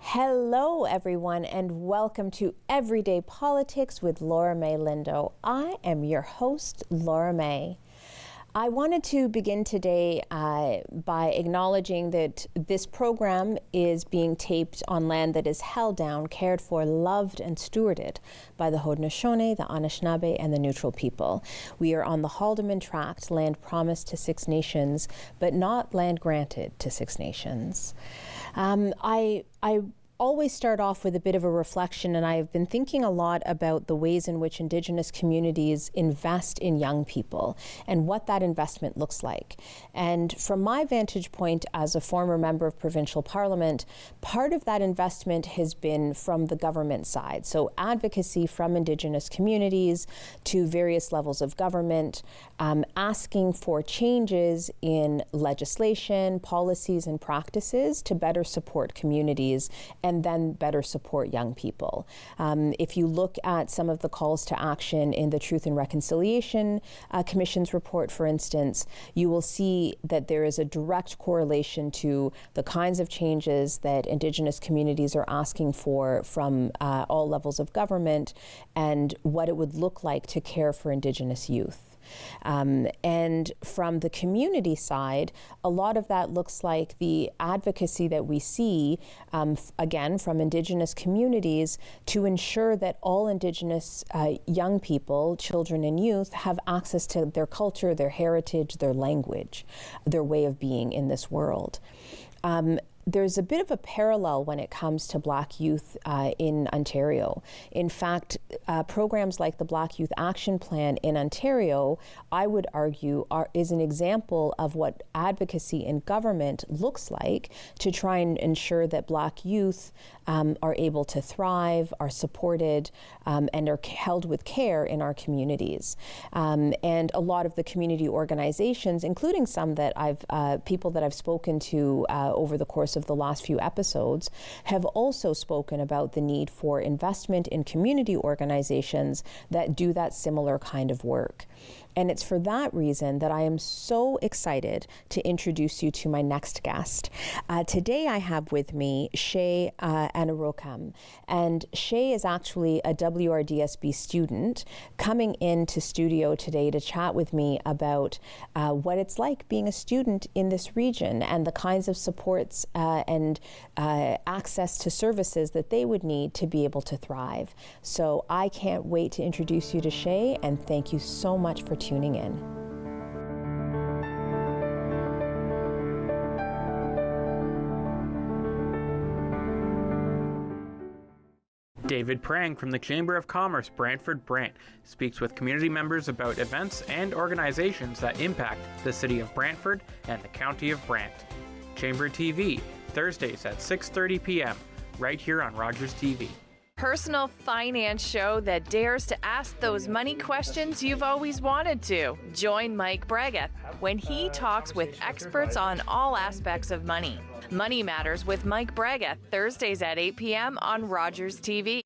Hello, everyone, and welcome to Everyday Politics with Mae Lindo. I am your host, Laura Mae. I wanted to begin today by acknowledging that this program is being taped on land that is held down, cared for, loved, and stewarded by the Haudenosaunee, the Anishinaabe, and the Neutral people. We are on the Haldeman Tract, land promised to Six Nations, but not land granted to Six Nations. I always start off with a bit of a reflection, and I have been thinking a lot about the ways in which Indigenous communities invest in young people and what that investment looks like. And from my vantage point as a former member of provincial parliament, part of that investment has been from the government side. So advocacy from Indigenous communities to various levels of government, asking for changes in legislation, policies, and practices to better support communities and then better support young people. If you look at some of the calls to action in the Truth and Reconciliation Commission's report, for instance, you will see that there is a direct correlation to the kinds of changes that Indigenous communities are asking for from all levels of government and what it would look like to care for Indigenous youth. And from the community side, a lot of that looks like the advocacy that we see, again, from Indigenous communities to ensure that all Indigenous young people, children and youth, have access to their culture, their heritage, their language, their way of being in this world. There's a bit of a parallel when it comes to Black youth in Ontario. In fact, programs like the Black Youth Action Plan in Ontario, I would argue, is an example of what advocacy in government looks like to try and ensure that Black youth are able to thrive, are supported, and are held with care in our communities. And a lot of the community organizations, including some that people that I've spoken to over the course of the last few episodes, have also spoken about the need for investment in community organizations that do that similar kind of work. And it's for that reason that I am so excited to introduce you to my next guest. Today I have with me Shay Anarokam. And Shay is actually a WRDSB student coming into studio today to chat with me about what it's like being a student in this region and the kinds of supports and access to services that they would need to be able to thrive. So I can't wait to introduce you to Shay, and thank you so much for tuning in. David Prang from the Chamber of Commerce Brantford-Brant speaks with community members about events and organizations that impact the city of Brantford and the county of Brant. Chamber TV, Thursdays at 6:30 p.m., right here on Rogers TV. Personal finance show that dares to ask those money questions you've always wanted to. Join Mike Bregueth when he talks with experts on all aspects of money. Money Matters with Mike Bregueth, Thursdays at 8 p.m. on Rogers TV.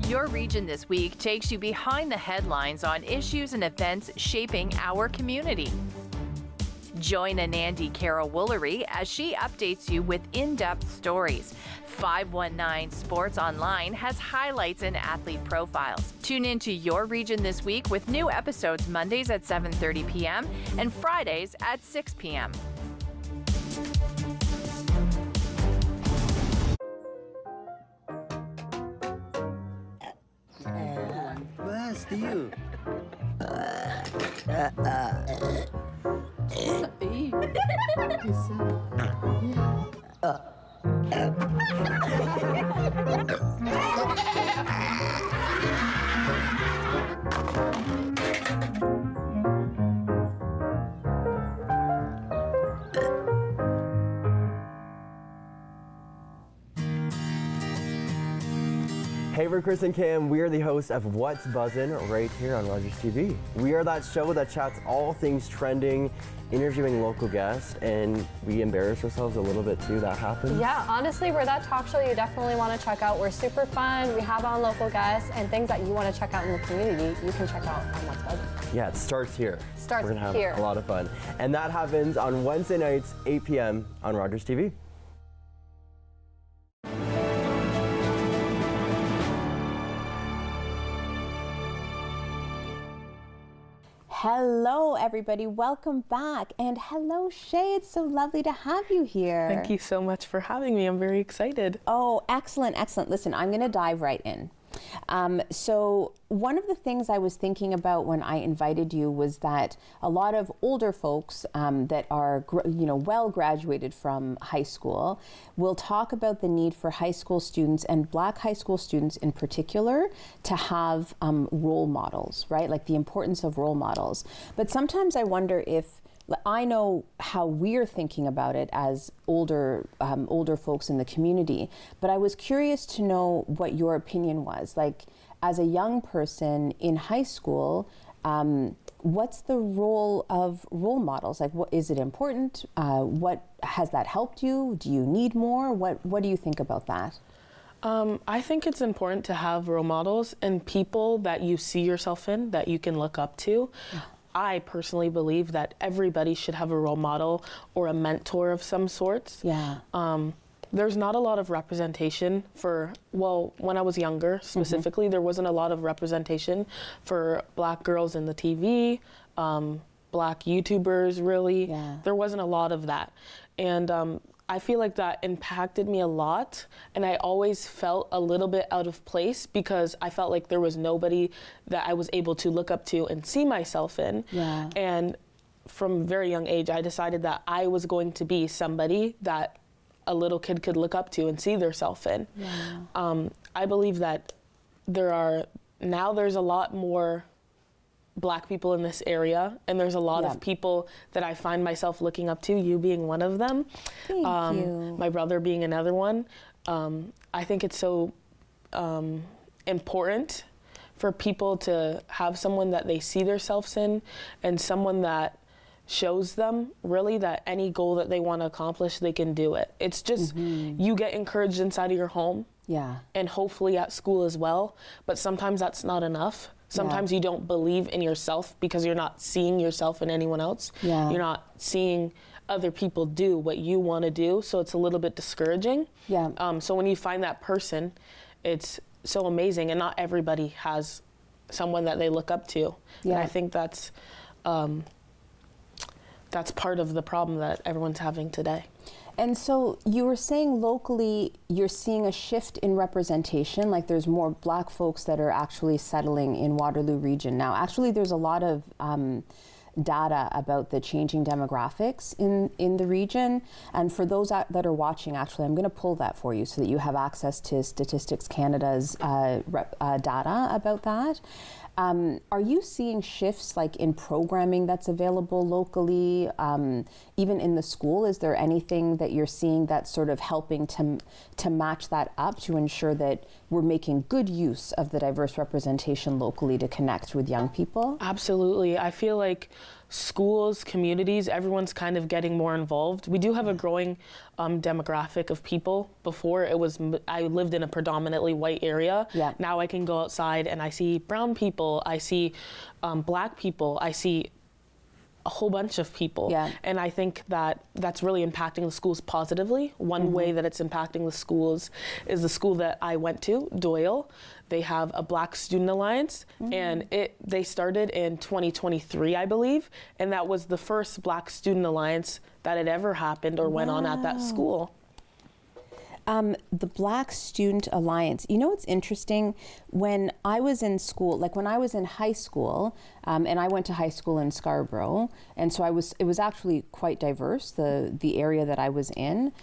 Your Region This Week takes you behind the headlines on issues and events shaping our community. Join Anandi Carroll-Woolery as she updates you with in-depth stories. 519 Sports Online has highlights and athlete profiles. Tune in to Your Region This Week with new episodes Mondays at 7:30 p.m. and Fridays at 6 p.m. Bless you. Hey, we're Chris and Cam. We are the hosts of What's Buzzin' right here on Rogers TV. We are that show that chats all things trending, interviewing local guests, and we embarrass ourselves a little bit too. That happens. Yeah, honestly, we're that talk show you definitely want to check out. We're super fun. We have on local guests and things that you want to check out in the community. You can check out on What's Buzzin'. Yeah, it starts here. Starts We're gonna have here. a lot of fun, and that happens on Wednesday nights, 8 p.m. on Rogers TV. Hello, everybody. Welcome back. And hello, Shay. It's so lovely to have you here. Thank you so much for having me. I'm very excited. Oh, excellent, excellent. Listen, I'm going to dive right in. So one of the things I was thinking about when I invited you was that a lot of older folks that are, well graduated from high school will talk about the need for high school students and Black high school students in particular to have role models, right? Like the importance of role models. But sometimes I wonder if I know how we're thinking about it as older folks in the community, but I was curious to know what your opinion was. Like, as a young person in high school, what's the role of role models? Like, what is it important? What has that helped you? Do you need more? What do you think about that? I think it's important to have role models and people that you see yourself in, that you can look up to. I personally believe that everybody should have a role model or a mentor of some sorts. Yeah. There's not a lot of representation when I was younger specifically, there wasn't a lot of representation for Black girls in the TV, Black YouTubers, really. Yeah. There wasn't a lot of that. And I feel like that impacted me a lot, and I always felt a little bit out of place because I felt like there was nobody that I was able to look up to and see myself in. Yeah. And from a very young age, I decided that I was going to be somebody that a little kid could look up to and see themselves in. Yeah. I believe that there's a lot more Black people in this area, and there's a lot of people that I find myself looking up to, you being one of them. Thank you. My brother being another one. I think it's so important for people to have someone that they see themselves in, and someone that shows them really that any goal that they want to accomplish, they can do it. It's just, you get encouraged inside of your home, and hopefully at school as well, but sometimes that's not enough. Sometimes you don't believe in yourself because you're not seeing yourself in anyone else. Yeah. You're not seeing other people do what you want to do, so it's a little bit discouraging. Yeah. So when you find that person, it's so amazing, and not everybody has someone that they look up to. Yeah. And I think that's part of the problem that everyone's having today. And so you were saying locally you're seeing a shift in representation, like there's more Black folks that are actually settling in Waterloo region now. Actually, there's a lot of data about the changing demographics in the region. And for those that are watching, actually, I'm going to pull that for you so that you have access to Statistics Canada's data about that. Are you seeing shifts like in programming that's available locally, even in the school? Is there anything that you're seeing that's sort of helping to match that up to ensure that we're making good use of the diverse representation locally to connect with young people? Absolutely. I feel like schools, communities, everyone's kind of getting more involved. We do have a growing demographic of people. Before I lived in a predominantly white area. Yeah. Now I can go outside and I see brown people, I see Black people, I see a whole bunch of people. Yeah. And I think that that's really impacting the schools positively. One way that it's impacting the schools is the school that I went to, Doyle. They have a Black Student Alliance, and they started in 2023, I believe, and that was the first Black Student Alliance that had ever happened or went on at that school. The Black Student Alliance. You know what's interesting? When I was in school, like when I was in high school, and I went to high school in Scarborough, and so it was actually quite diverse, the area that I was in.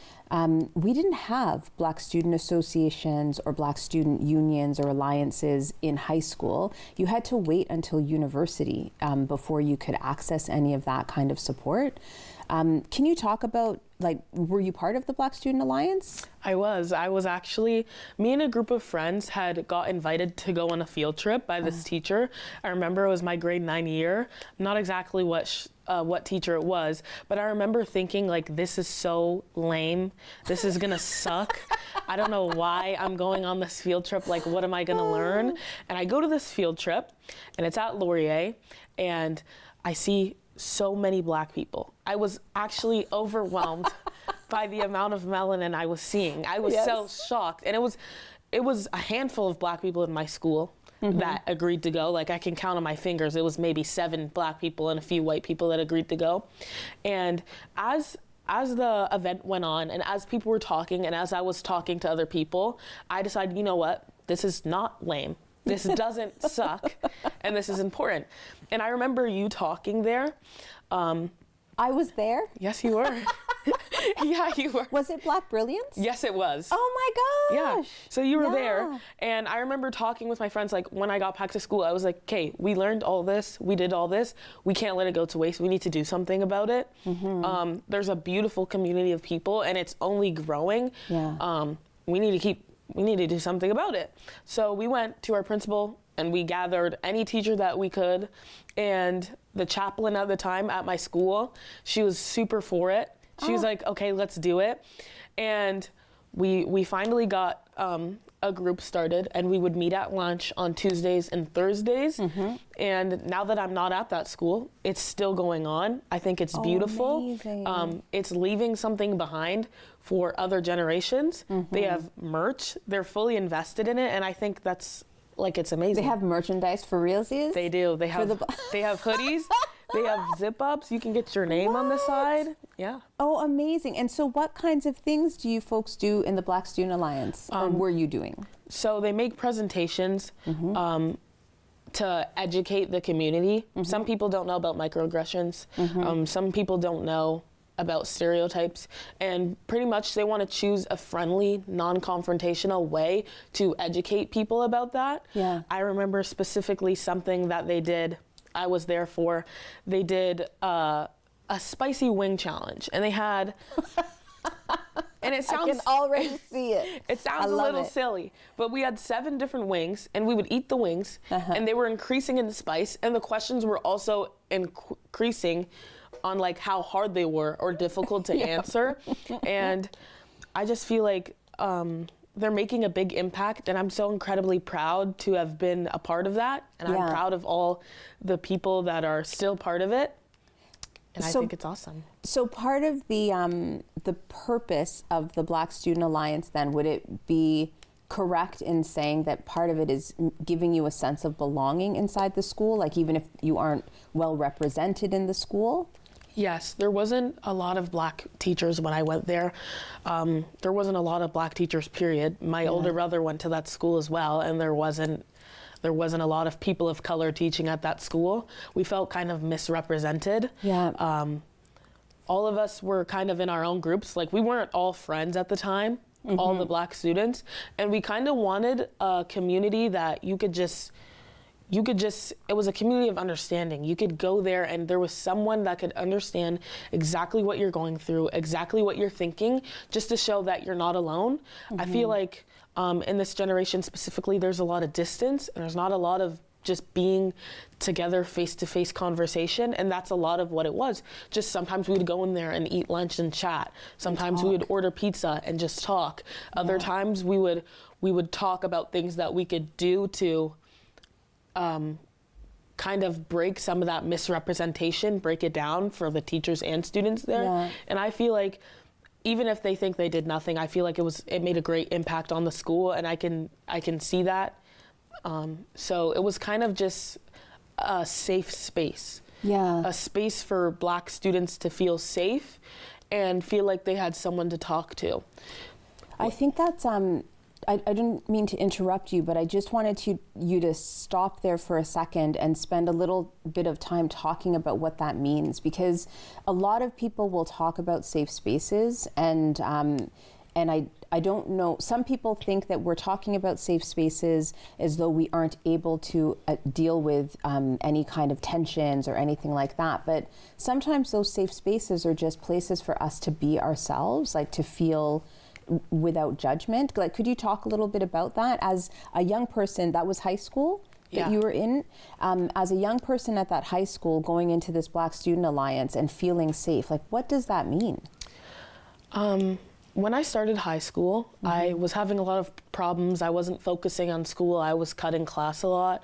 We didn't have Black student associations or Black student unions or alliances in high school. You had to wait until university before you could access any of that kind of support. Can you talk about, like, were you part of the Black Student Alliance? I was actually, me and a group of friends had got invited to go on a field trip by this teacher. I remember it was my grade 9 year. Not exactly what teacher it was, but I remember thinking, like, this is so lame. This is gonna suck. I don't know why I'm going on this field trip. Like, what am I gonna learn? And I go to this field trip, and it's at Laurier, and I see so many Black people. I was actually overwhelmed by the amount of melanin I was seeing. I was so shocked. And it was a handful of Black people in my school. that agreed to go. Like I can count on my fingers. It was maybe 7 Black people and a few white people that agreed to go. And as the event went on and as people were talking and as I was talking to other people, I decided, you know what, this is not lame. This doesn't suck, and this is important. And I remember you talking there. I was there? Yes, you were. Yeah, you were. Was it Black Brilliance? Yes, it was. Oh my gosh. Yeah. So you were Yeah. there, and I remember talking with my friends, like when I got back to school, I was like, okay, we learned all this, we did all this, we can't let it go to waste, we need to do something about it. There's a beautiful community of people, and it's only growing. Yeah. We need to do something about it. So we went to our principal, and we gathered any teacher that we could, and the chaplain at the time at my school, she was super for it. She was like, okay, let's do it. And we finally got a group started, and we would meet at lunch on Tuesdays and Thursdays. And now that I'm not at that school, it's still going on. I think it's beautiful. Amazing. It's leaving something behind for other generations. They have merch. They're fully invested in it, and I think that's like, it's amazing. They have merchandise for realsies? They do. They have they have hoodies. They have zip ups. You can get your name on the side. Yeah. Oh, amazing. And so what kinds of things do you folks do in the Black Student Alliance, or were you doing? So they make presentations to educate the community. Some people don't know about microaggressions. Some people don't know about stereotypes, and pretty much they want to choose a friendly, non-confrontational way to educate people about that. Yeah. I remember specifically something that they did, I was there for. They did a spicy wing challenge, and they had, and it sounds— I can already see it. It sounds a little silly, but we had 7 different wings, and we would eat the wings, and they were increasing in spice, and the questions were also increasing on like how hard they were or difficult to answer. And I just feel like they're making a big impact, and I'm so incredibly proud to have been a part of that. And I'm proud of all the people that are still part of it. And I think it's awesome. So part of the purpose of the Black Student Alliance, then, would it be correct in saying that part of it is giving you a sense of belonging inside the school, like even if you aren't well represented in the school? Yes, there wasn't a lot of Black teachers when I went there. There wasn't a lot of Black teachers, period. My older brother went to that school as well, and there wasn't a lot of people of color teaching at that school. We felt kind of misrepresented. Yeah. All of us were kind of in our own groups. Like, we weren't all friends at the time, all the Black students, and we kind of wanted a community that you could just, it was a community of understanding. You could go there and there was someone that could understand exactly what you're going through, exactly what you're thinking, just to show that you're not alone. I feel like in this generation specifically, there's a lot of distance, and there's not a lot of just being together face-to-face conversation, and that's a lot of what it was. Just sometimes we would go in there and eat lunch and chat. Sometimes we would order pizza and just talk. Other times we would talk about things that we could do to kind of break some of that misrepresentation, break it down for the teachers and students there. Yeah. And I feel like even if they think they did nothing, I feel like it made a great impact on the school, and I can see that. So it was kind of just a safe space. Yeah. A space for Black students to feel safe and feel like they had someone to talk to. I think that's I didn't mean to interrupt you, but I just wanted you to stop there for a second and spend a little bit of time talking about what that means, because a lot of people will talk about safe spaces, and I don't know, some people think that we're talking about safe spaces as though we aren't able to deal with any kind of tensions or anything like that, but sometimes those safe spaces are just places for us to be ourselves, like to feel without judgment. Like, could you talk a little bit about that? As a young person, that was high school that you were in. As a young person at that high school, going into this Black Student Alliance and feeling safe, like, what does that mean? When I started high school, I was having a lot of problems. I wasn't focusing on school. I was cutting class a lot.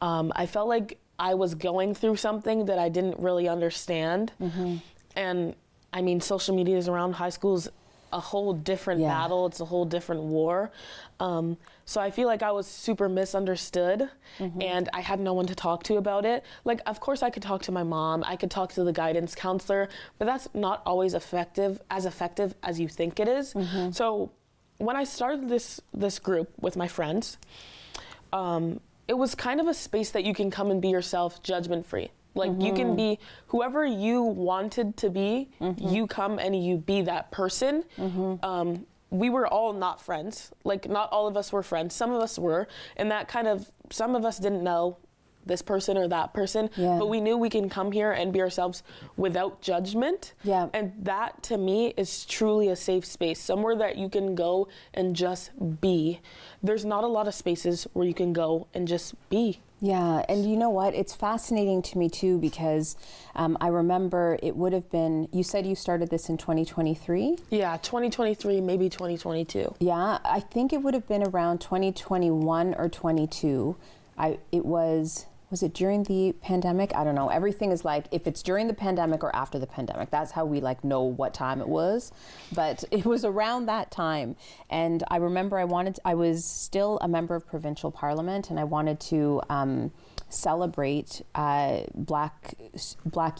I felt like I was going through something that I didn't really understand. And I mean, social media is around high schools. a whole different battle. It's a whole different war. So I feel like I was super misunderstood and I had no one to talk to about it. Like, of course I could talk to my mom, I could talk to the guidance counselor, but that's not always effective as you think it is. So when I started this group with my friends, it was kind of a space that you can come and be yourself, judgment-free. Like you can be whoever you wanted to be, you come and you be that person. We were all not friends. Like not all of us were friends. Some of us were, and that kind of, some of us didn't know this person or that person, but we knew we can come here and be ourselves without judgment. And that to me is truly a safe space, somewhere that you can go and just be. There's not a lot of spaces where you can go and just be. Yeah, and you know what? It's fascinating to me too, because I remember it would have been, you said you started this in 2023? Yeah, 2023, maybe 2022. Yeah, I think it would have been around 2021 or 22. Was it during the pandemic? I don't know. Everything is like, if it's during the pandemic or after the pandemic, that's how we like know what time it was. But it was around that time. And I remember I was still a member of provincial parliament, and I wanted to celebrate black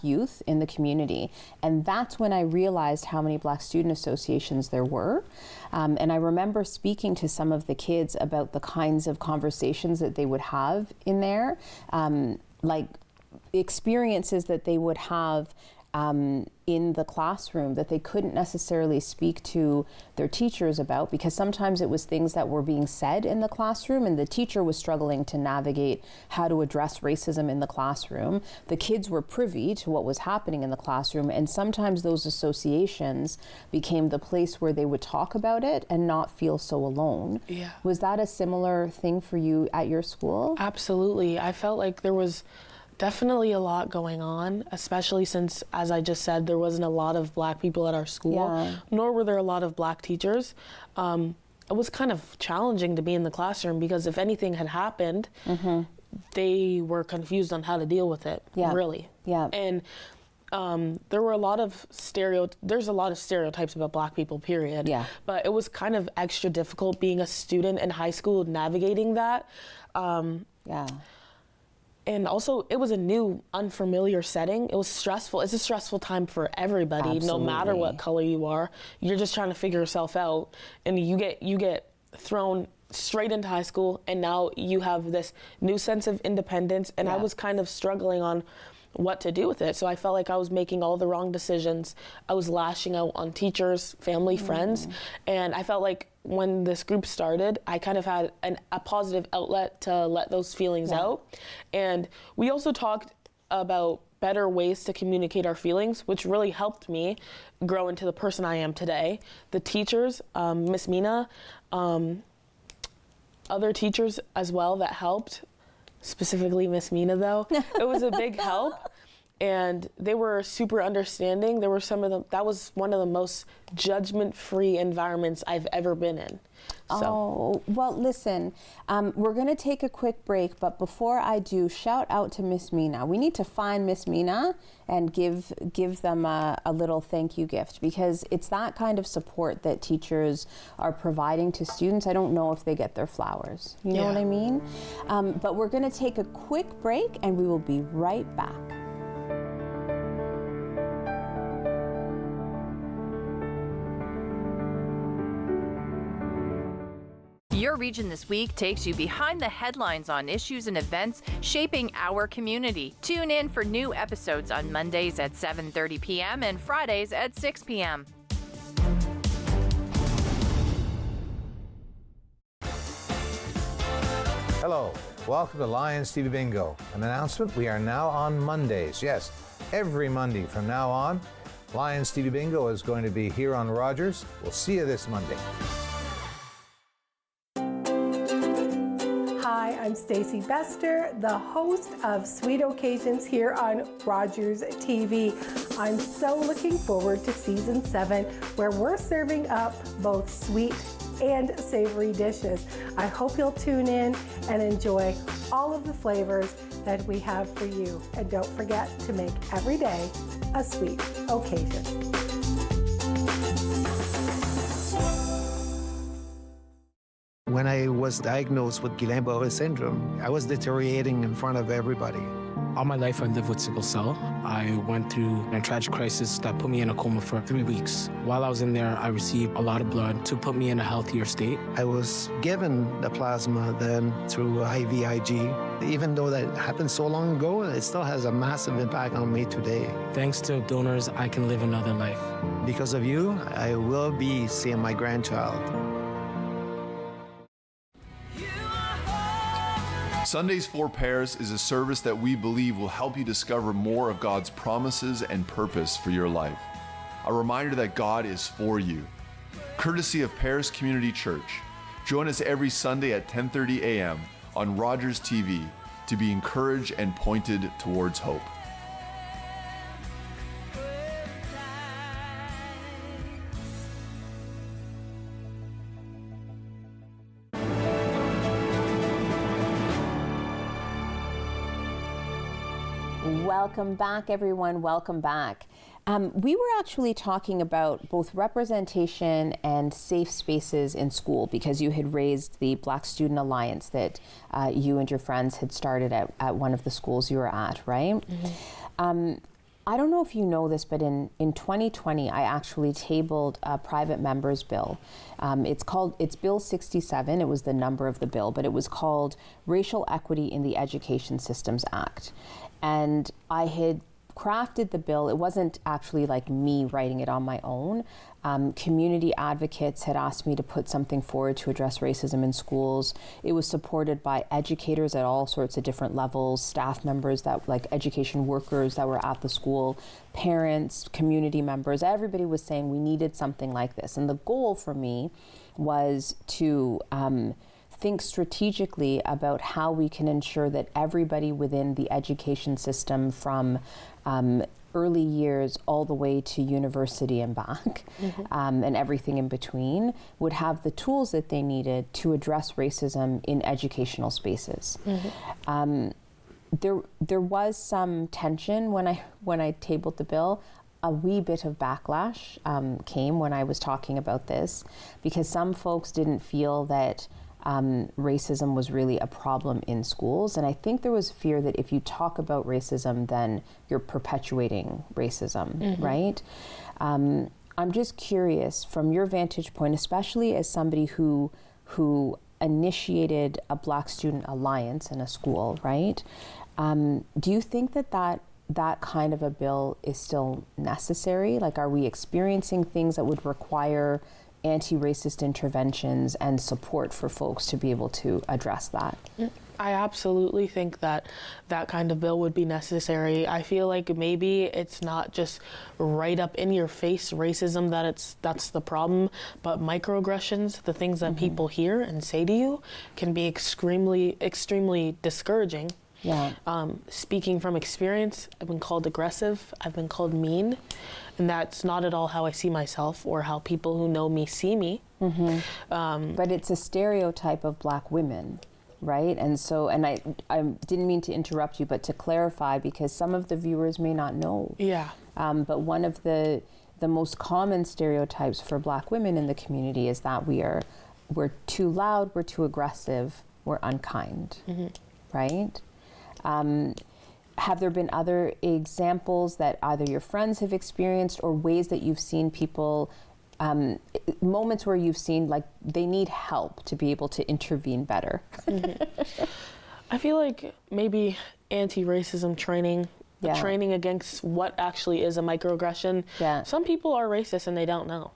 youth in the community. And that's when I realized how many Black student associations there were. And I remember speaking to some of the kids about the kinds of conversations that they would have in there, like experiences that they would have in the classroom that they couldn't necessarily speak to their teachers about, because sometimes it was things that were being said in the classroom and the teacher was struggling to navigate how to address racism in the classroom. The kids were privy to what was happening in the classroom, and sometimes those associations became the place where they would talk about it and not feel so alone. Was that a similar thing for you at your school? Absolutely. I felt like there was definitely a lot going on, especially since, as I just said, there wasn't a lot of Black people at our school, nor were there a lot of Black teachers. It was kind of challenging to be in the classroom because if anything had happened, they were confused on how to deal with it, really. And there were a lot of there's a lot of stereotypes about Black people, period. But it was kind of extra difficult being a student in high school, navigating that. And also, it was a new, unfamiliar setting. It was stressful. It's a stressful time for everybody, no matter what color you are. You're just trying to figure yourself out, and you get thrown straight into high school, and now you have this new sense of independence. And I was kind of struggling on what to do with it. So I felt like I was making all the wrong decisions. I was lashing out on teachers, family, friends, and I felt like when this group started, I kind of had a positive outlet to let those feelings out. And we also talked about better ways to communicate our feelings, which really helped me grow into the person I am today. The teachers, Miss Mina, other teachers as well that helped, specifically Miss Mina though, it was a big help. And they were super understanding. There were that was one of the most judgment-free environments I've ever been in. Oh, well, listen, we're going to take a quick break, but before I do, shout out to Miss Mina. We need to find Miss Mina and give them a little thank you gift, because it's that kind of support that teachers are providing to students. I don't know if they get their flowers. You know what I mean? But we're going to take a quick break, and we will be right back. Your Region This Week takes you behind the headlines on issues and events shaping our community. Tune in for new episodes on Mondays at 7:30 p.m. and Fridays at 6 p.m. Hello, welcome to Lions TV Bingo. An announcement, we are now on Mondays. Yes, every Monday from now on, Lions TV Bingo is going to be here on Rogers. We'll see you this Monday. Hi, I'm Stacey Bester, the host of Sweet Occasions here on Rogers TV. I'm so looking forward to season 7, where we're serving up both sweet and savory dishes. I hope you'll tune in and enjoy all of the flavors that we have for you. And don't forget to make every day a sweet occasion. When I was diagnosed with Guillain-Barré syndrome, I was deteriorating in front of everybody. All my life I lived with sickle cell. I went through a tragic crisis that put me in a coma for 3 weeks. While I was in there, I received a lot of blood to put me in a healthier state. I was given the plasma then through IVIG. Even though that happened so long ago, it still has a massive impact on me today. Thanks to donors, I can live another life. Because of you, I will be seeing my grandchild. Sundays for Pairs is a service that we believe will help you discover more of God's promises and purpose for your life. A reminder that God is for you. Courtesy of Pairs Community Church. Join us every Sunday at 10:30 a.m. on Rogers TV to be encouraged and pointed towards hope. Welcome back, everyone. Welcome back. We were actually talking about both representation and safe spaces in school because you had raised the Black Student Alliance that you and your friends had started at one of the schools you were at, right? Mm-hmm. I don't know if you know this, but in 2020, I actually tabled a private member's bill. It's Bill 67. It was the number of the bill, but it was called Racial Equity in the Education Systems Act. And I had crafted the bill. It wasn't actually like me writing it on my own. Community advocates had asked me to put something forward to address racism in schools. It was supported by educators at all sorts of different levels, staff members that like education workers that were at the school, parents, community members. Everybody was saying we needed something like this. And the goal for me was to think strategically about how we can ensure that everybody within the education system from early years all the way to university and back, and everything in between, would have the tools that they needed to address racism in educational spaces. There was some tension when I tabled the bill. A wee bit of backlash came when I was talking about this because some folks didn't feel that racism was really a problem in schools. And I think there was fear that if you talk about racism, then you're perpetuating racism, right? I'm just curious, from your vantage point, especially as somebody who initiated a Black Student Alliance in a school, right? Do you think that kind of a bill is still necessary? Like, are we experiencing things that would require anti-racist interventions and support for folks to be able to address that? I absolutely think that kind of bill would be necessary. I feel like maybe it's not just right up in your face racism that's the problem, but microaggressions, the things that people hear and say to you, can be extremely discouraging. Yeah. Speaking from experience, I've been called aggressive, I've been called mean, and that's not at all how I see myself or how people who know me see me. But it's a stereotype of Black women, right? And so, and I didn't mean to interrupt you, but to clarify, because some of the viewers may not know. Yeah. But one of the most common stereotypes for Black women in the community is that we're too loud, we're too aggressive, we're unkind, right? Have there been other examples that either your friends have experienced or ways that you've seen people, moments where you've seen like they need help to be able to intervene better? I feel like maybe anti-racism training, training against what actually is a microaggression. Some people are racist and they don't know.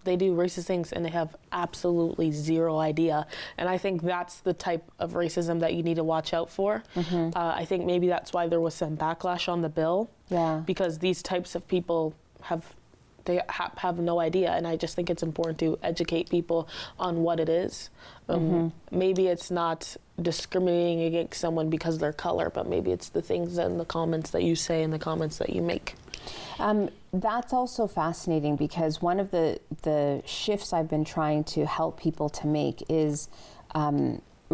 They do racist things and they have absolutely zero idea. And I think that's the type of racism that you need to watch out for. I think maybe that's why there was some backlash on the bill. Because these types of people have no idea. And I just think it's important to educate people on what it is. Maybe it's not discriminating against someone because of their color, but maybe it's the things in the comments that you say and the comments that you make. That's also fascinating because one of the shifts I've been trying to help people to make is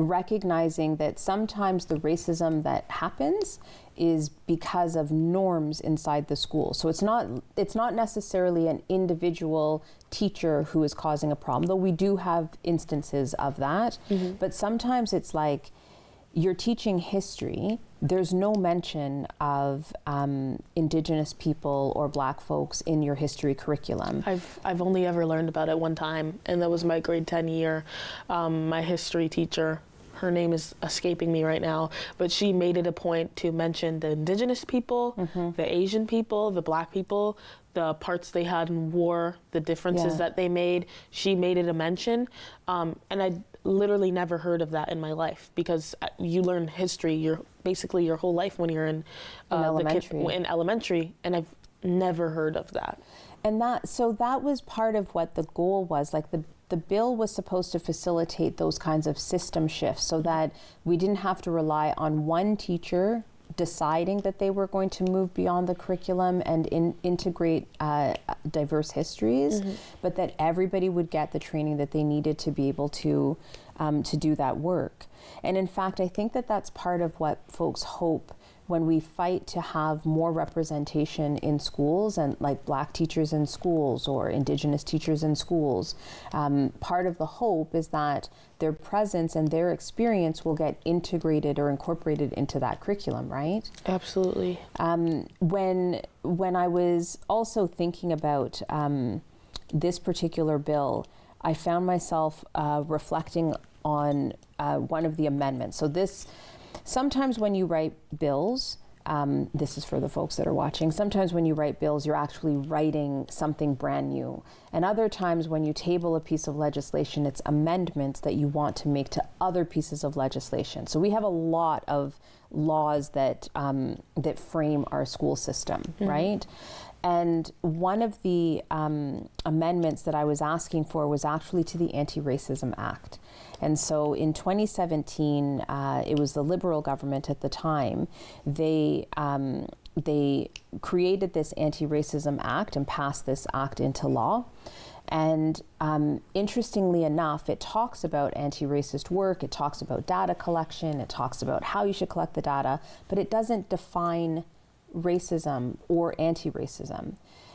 recognizing that sometimes the racism that happens is because of norms inside the school. So it's not necessarily an individual teacher who is causing a problem, though we do have instances of that. But sometimes it's like you're teaching history, there's no mention of Indigenous people or Black folks in your history curriculum. I've only ever learned about it one time, and that was my grade 10 year. My history teacher, her name is escaping me right now, but she made it a point to mention the Indigenous people, the Asian people, the Black people, the parts they had in war, the differences that they made. She made it a mention, and I literally never heard of that in my life, because you learn history basically your whole life when you're in elementary, and I've never heard of that. And that was part of what the goal was. Like the bill was supposed to facilitate those kinds of system shifts so that we didn't have to rely on one teacher deciding that they were going to move beyond the curriculum and integrate diverse histories, but that everybody would get the training that they needed to be able to do that work. And in fact, I think that that's part of what folks hope when we fight to have more representation in schools, and like Black teachers in schools or Indigenous teachers in schools. Part of the hope is that their presence and their experience will get integrated or incorporated into that curriculum, right? Absolutely. When I was also thinking about this particular bill, I found myself reflecting on one of the amendments. So sometimes when you write bills, this is for the folks that are watching, sometimes when you write bills, you're actually writing something brand new. And other times when you table a piece of legislation, it's amendments that you want to make to other pieces of legislation. So we have a lot of laws that frame our school system, right? And one of the amendments that I was asking for was actually to the Anti-Racism Act. And so in 2017, it was the Liberal government at the time. They created this Anti-Racism Act and passed this act into law. And interestingly enough, it talks about anti-racist work, it talks about data collection, it talks about how you should collect the data, but it doesn't define racism or anti-racism.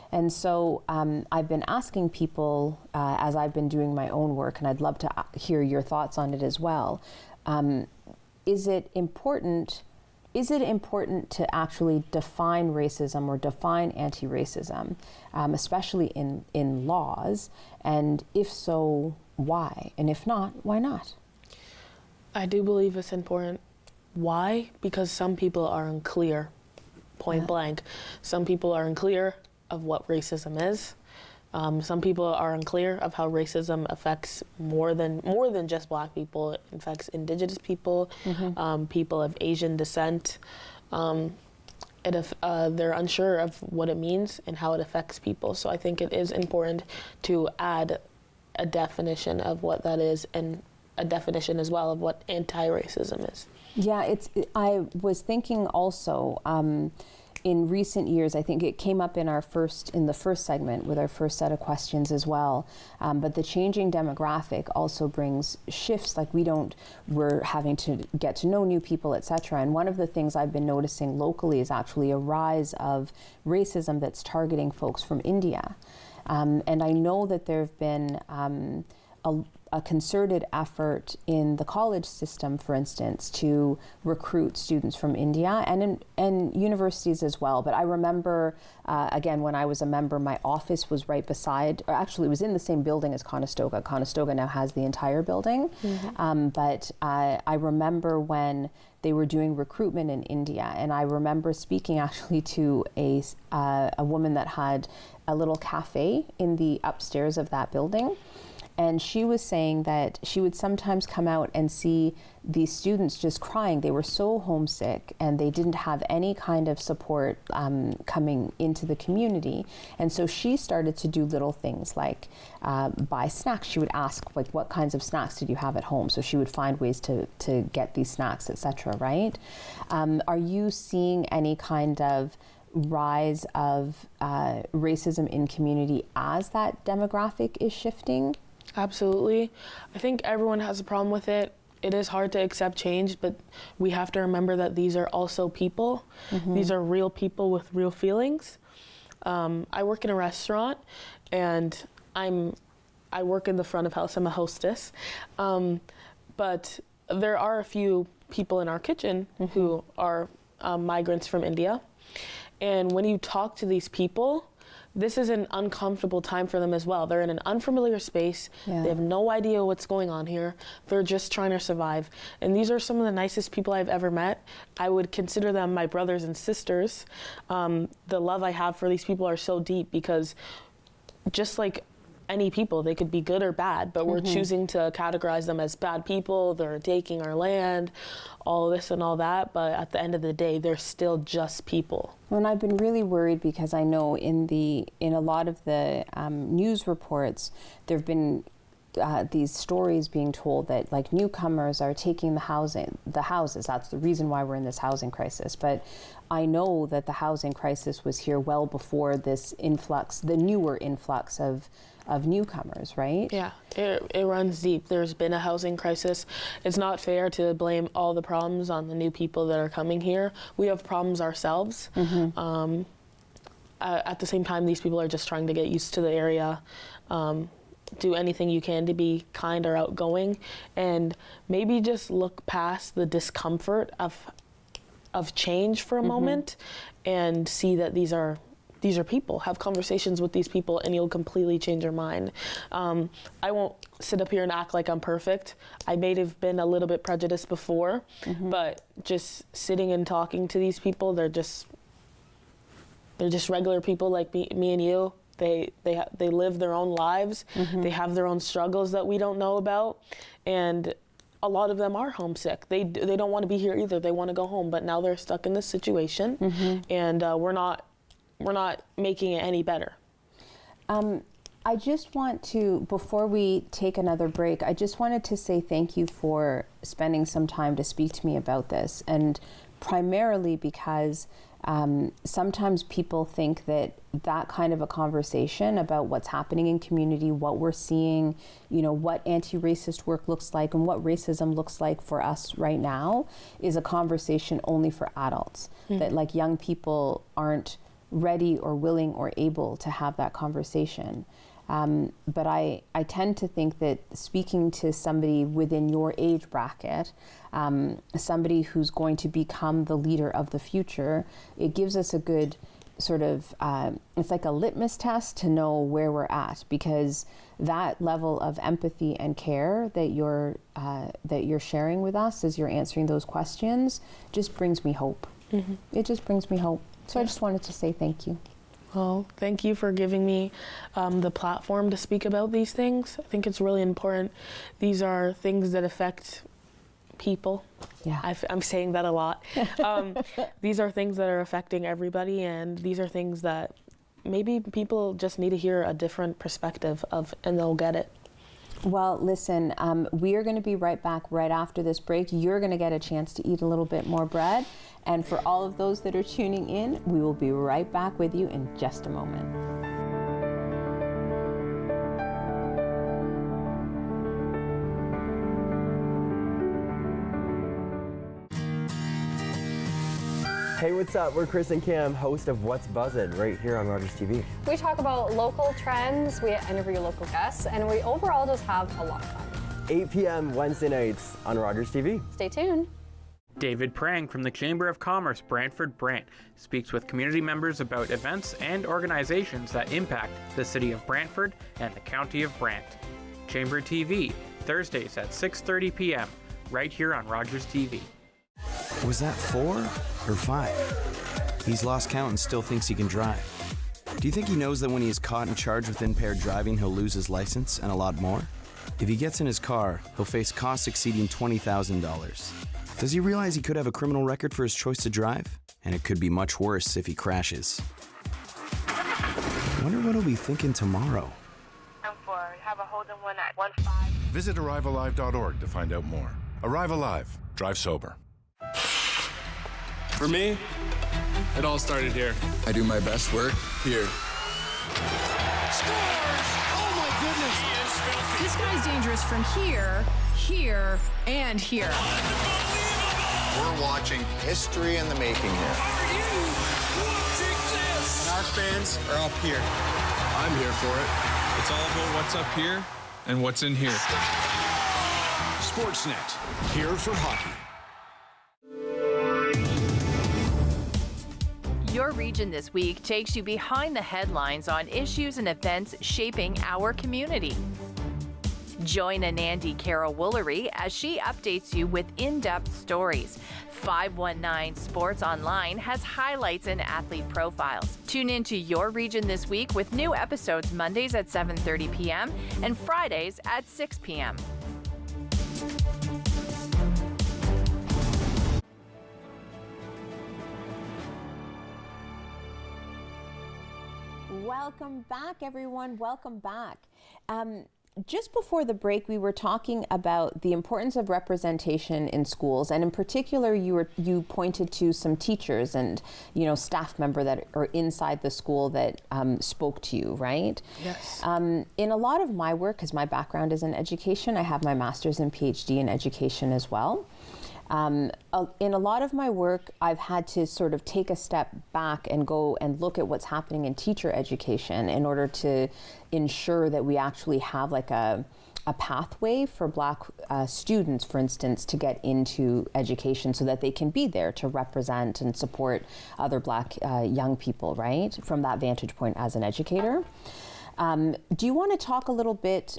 And so I've been asking people as I've been doing my own work, and I'd love to hear your thoughts on it as well. Is it important to actually define racism or define anti-racism, especially in laws? And if so, why? And if not, why not? I do believe it's important. Why? Because some people are unclear, point blank. Some people are unclear of what racism is. Some people are unclear of how racism affects more than just Black people. It affects Indigenous people, people of Asian descent. They're unsure of what it means and how it affects people. So I think it is important to add a definition of what that is, and a definition as well of what anti-racism is. Yeah, I was thinking also, in recent years, I think it came up in the first segment with our first set of questions as well. But the changing demographic also brings shifts, like we're having to get to know new people, etc. And one of the things I've been noticing locally is actually a rise of racism that's targeting folks from India. And I know that there have been a concerted effort in the college system, for instance, to recruit students from India and universities as well. But I remember, again, when I was a member, my office was right beside, or actually it was in the same building as Conestoga. Conestoga now has the entire building. But I remember when they were doing recruitment in India, and I remember speaking actually to a woman that had a little cafe in the upstairs of that building. And she was saying that she would sometimes come out and see these students just crying. They were so homesick and they didn't have any kind of support coming into the community. And so she started to do little things like buy snacks. She would ask, like, what kinds of snacks did you have at home? So she would find ways to get these snacks, etc. Right? Are you seeing any kind of rise of racism in community as that demographic is shifting? Absolutely. I think everyone has a problem with it. it is hard to accept change, but we have to remember that these are also people. These are real people with real feelings. I work in a restaurant, and I work in the front of house. I'm a hostess. But there are a few people in our kitchen who are migrants from India. And when you talk to these people, this is an uncomfortable time for them as well. They're in an unfamiliar space. Yeah. They have no idea what's going on here. They're just trying to survive. And these are some of the nicest people I've ever met. I would consider them my brothers and sisters. The love I have for these people are so deep because just like any people, they could be good or bad, but we're choosing to categorize them as bad people. They're taking our land, all this and all that. But at the end of the day, they're still just people. And I've been really worried because I know in a lot of the news reports, there've been these stories being told that like newcomers are taking the houses. That's the reason why we're in this housing crisis. But I know that the housing crisis was here well before this influx, the newer influx of newcomers, right? Yeah, it runs deep. There's been a housing crisis. It's not fair to blame all the problems on the new people that are coming here. We have problems ourselves. At the same time, these people are just trying to get used to the area. Do anything you can to be kind or outgoing, and maybe just look past the discomfort of change for a moment and see that these are people. Have conversations with these people and you'll completely change your mind. I won't sit up here and act like I'm perfect. I may have been a little bit prejudiced before, but just sitting and talking to these people, they're just regular people like me and you. They live their own lives. They have their own struggles that we don't know about, and a lot of them are homesick. They don't want to be here either. They want to go home, but now they're stuck in this situation, and we're not making it any better. I just want to, before we take another break, I just wanted to say thank you for spending some time to speak to me about this, and primarily because sometimes people think that kind of a conversation about what's happening in community, what we're seeing, what anti-racist work looks like and what racism looks like for us right now is a conversation only for adults, that like young people aren't ready or willing or able to have that conversation. But I tend to think that speaking to somebody within your age bracket, somebody who's going to become the leader of the future, it gives us a good sort of, it's like a litmus test to know where we're at, because that level of empathy and care that you're sharing with us as you're answering those questions just brings me hope. It just brings me hope. So I just wanted to say thank you. Well, thank you for giving me the platform to speak about these things. I think it's really important. These are things that affect people. Yeah. I'm saying that a lot. These are things that are affecting everybody, and these are things that maybe people just need to hear a different perspective of, and they'll get it. Well, listen, we are going to be right back right after this break. You're going to get a chance to eat a little bit more bread. And for all of those that are tuning in, we will be right back with you in just a moment. Hey, what's up? We're Chris and Cam, host of What's Buzzin', right here on Rogers TV. We talk about local trends, we interview local guests, and we overall just have a lot of fun. 8 p.m. Wednesday nights on Rogers TV. Stay tuned. David Prang from the Chamber of Commerce Brantford Brant speaks with community members about events and organizations that impact the city of Brantford and the county of Brant. Chamber TV, Thursdays at 6:30 p.m. right here on Rogers TV. Was that 4 or 5? He's lost count and still thinks he can drive. Do you think he knows that when he is caught and charged with impaired driving, he'll lose his license and a lot more? If he gets in his car, he'll face costs exceeding $20,000. Does he realize he could have a criminal record for his choice to drive? And it could be much worse if he crashes. Wonder what he'll be thinking tomorrow. Have a hold on one at 15. Visit arrivealive.org to find out more. Arrive Alive. Drive sober. For me, it all started here. I do my best work here. Scores! Oh my goodness! This guy's dangerous from here, here, and here. We're watching history in the making here. And our fans are up here. I'm here for it. It's all about what's up here and what's in here. Sportsnet, here for hockey. Your Region This Week takes you behind the headlines on issues and events shaping our community. Join Anandi Carroll-Woolery as she updates you with in-depth stories. 519 Sports Online has highlights and athlete profiles. Tune into Your Region This Week with new episodes Mondays at 7:30 p.m. and Fridays at 6 p.m. Welcome back, everyone. Welcome back. Just before the break, we were talking about the importance of representation in schools, and in particular, you pointed to some teachers and staff member that are inside the school that spoke to you, right? Yes. In a lot of my work, because my background is in education, I have my master's and PhD in education as well. In a lot of my work, I've had to sort of take a step back and go and look at what's happening in teacher education in order to ensure that we actually have like a pathway for Black students, for instance, to get into education so that they can be there to represent and support other Black young people, right? From that vantage point as an educator. Do you want to talk a little bit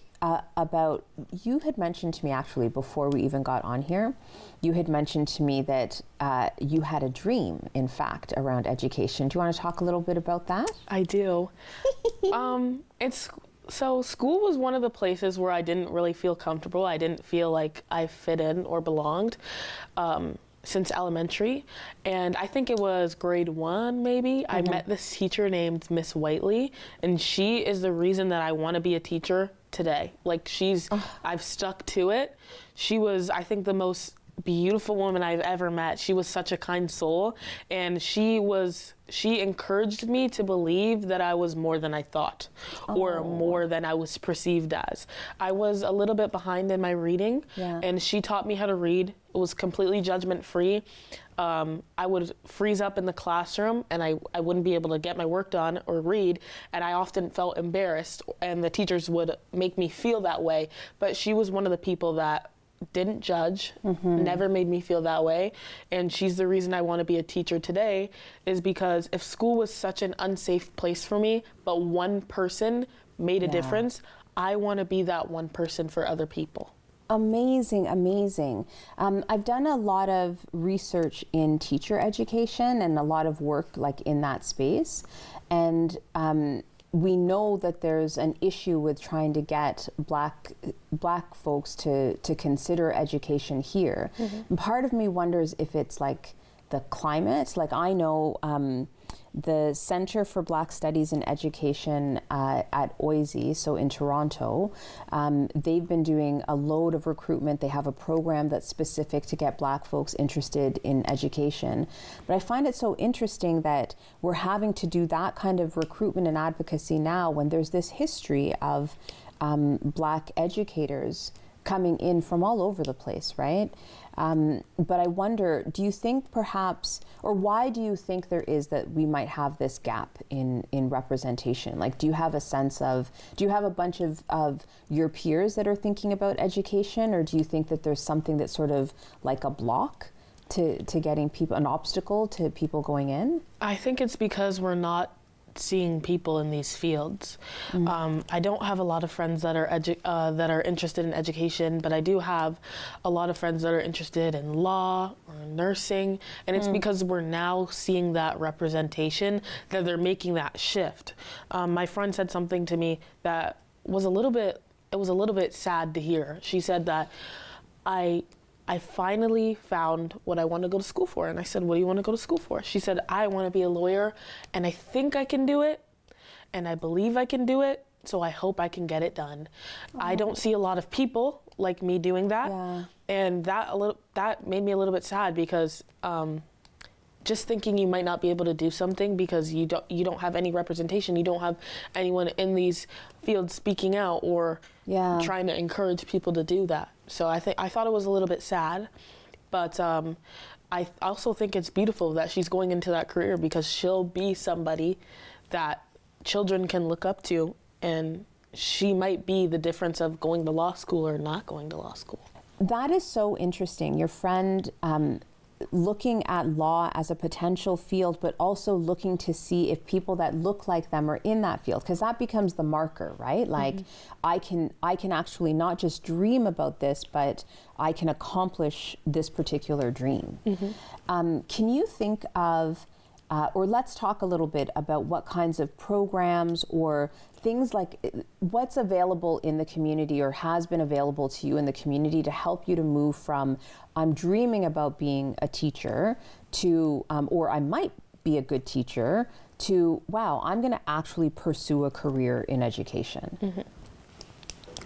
about, you had mentioned to me actually before we even got on here, you had mentioned to me that you had a dream, in fact, around education. Do you want to talk a little bit about that? I do. So school was one of the places where I didn't really feel comfortable. I didn't feel like I fit in or belonged. Since elementary, and I think it was grade 1 maybe, I met this teacher named Miss Whiteley, and she is the reason that I want to be a teacher today. Like I've stuck to it. She was, I think, the most beautiful woman I've ever met. She was such a kind soul, and she encouraged me to believe that I was more than I thought, or more than I was perceived as. I was a little bit behind in my reading, and she taught me how to read. It was completely judgment-free. I would freeze up in the classroom, and I wouldn't be able to get my work done or read, and I often felt embarrassed, and the teachers would make me feel that way. But she was one of the people that didn't judge, never made me feel that way. And she's the reason I want to be a teacher today, is because if school was such an unsafe place for me, but one person made a difference, I want to be that one person for other people. Amazing, amazing. I've done a lot of research in teacher education and a lot of work like in that space. And we know that there's an issue with trying to get black folks to consider education here. And part of me wonders if it's like the climate. Like I know the Center for Black Studies in Education at OISE, so in Toronto, they've been doing a load of recruitment. They have a program that's specific to get Black folks interested in education. But I find it so interesting that we're having to do that kind of recruitment and advocacy now when there's this history of Black educators coming in from all over the place, right? But I wonder, do you think perhaps, or why do you think there is that we might have this gap in representation? Like, do you have a sense of, do you have a bunch of your peers that are thinking about education, or do you think that there's something that's sort of like a block to getting people, an obstacle to people going in? I think it's because we're not seeing people in these fields. I don't have a lot of friends that are interested in education, but I do have a lot of friends that are interested in law or nursing, and it's because we're now seeing that representation that they're making that shift. My friend said something to me that was a little bit sad to hear. She said that I finally found what I want to go to school for. And I said, what do you want to go to school for? She said, I want to be a lawyer, and I think I can do it, and I believe I can do it, so I hope I can get it done. I don't see a lot of people like me doing that, and that made me a little bit sad because just thinking you might not be able to do something because you don't have any representation, you don't have anyone in these fields speaking out or trying to encourage people to do that. So I thought it was a little bit sad, but I also think it's beautiful that she's going into that career because she'll be somebody that children can look up to, and she might be the difference of going to law school or not going to law school. That is so interesting. Your friend looking at law as a potential field, but also looking to see if people that look like them are in that field, because that becomes the marker, right? Like, I can actually not just dream about this, but I can accomplish this particular dream. Can you think of, or let's talk a little bit about what kinds of programs or things like what's available in the community or has been available to you in the community to help you to move from I'm dreaming about being a teacher to, or I might be a good teacher, to, wow, I'm going to actually pursue a career in education?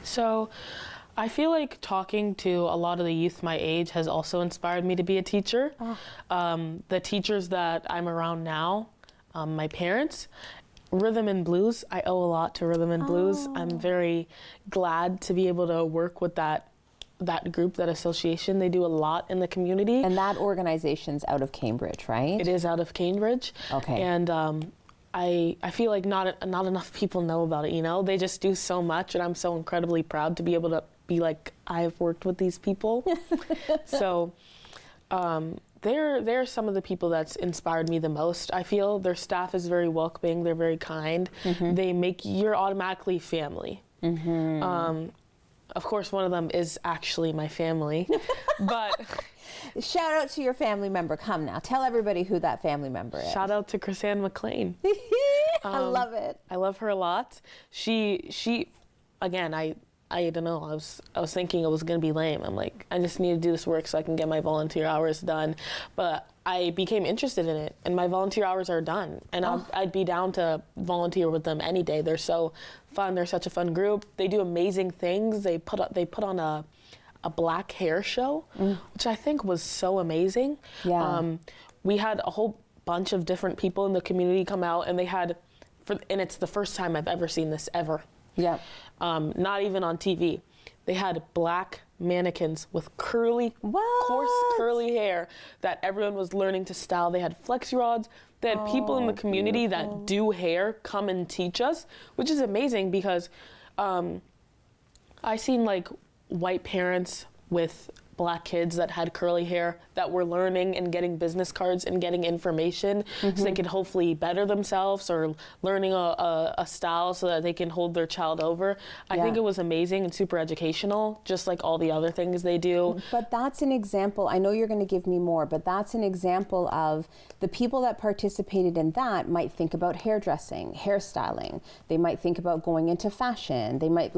So I feel like talking to a lot of the youth my age has also inspired me to be a teacher. The teachers that I'm around now, my parents, rhythm and blues, I owe a lot to rhythm and blues. I'm very glad to be able to work with that group, that association. They do a lot in the community. And that organization's out of Cambridge, right? It is out of Cambridge. Okay. And I feel like not enough people know about it, you know? They just do so much, and I'm so incredibly proud to be able to be like, I've worked with these people. So they're some of the people that's inspired me the most. I feel their staff is very welcoming, they're very kind. They make, you're automatically family. Of course, one of them is actually my family, but... Shout out to your family member. Come now, tell everybody who that family member is. Shout out to Chrisanne McLean. I love it. I love her a lot. She again, I don't know, I was thinking it was gonna be lame. I'm like, I just need to do this work so I can get my volunteer hours done. But I became interested in it, and my volunteer hours are done. And I'd be down to volunteer with them any day. They're so fun. They're such a fun group. They do amazing things. They put on a black hair show, which I think was so amazing. We had a whole bunch of different people in the community come out, and they had, and it's the first time I've ever seen this ever. Not even on TV. They had black mannequins with coarse curly hair that everyone was learning to style. They had flexi rods. They had people in the community that do hair come and teach us, which is amazing because I seen like white parents with black kids that had curly hair that were learning and getting business cards and getting information so they could hopefully better themselves or learning a style so that they can hold their child over. I think it was amazing and super educational, just like all the other things they do. But that's an example. I know you're going to give me more, but that's an example of the people that participated in that might think about hairdressing, hairstyling. They might think about going into fashion. They might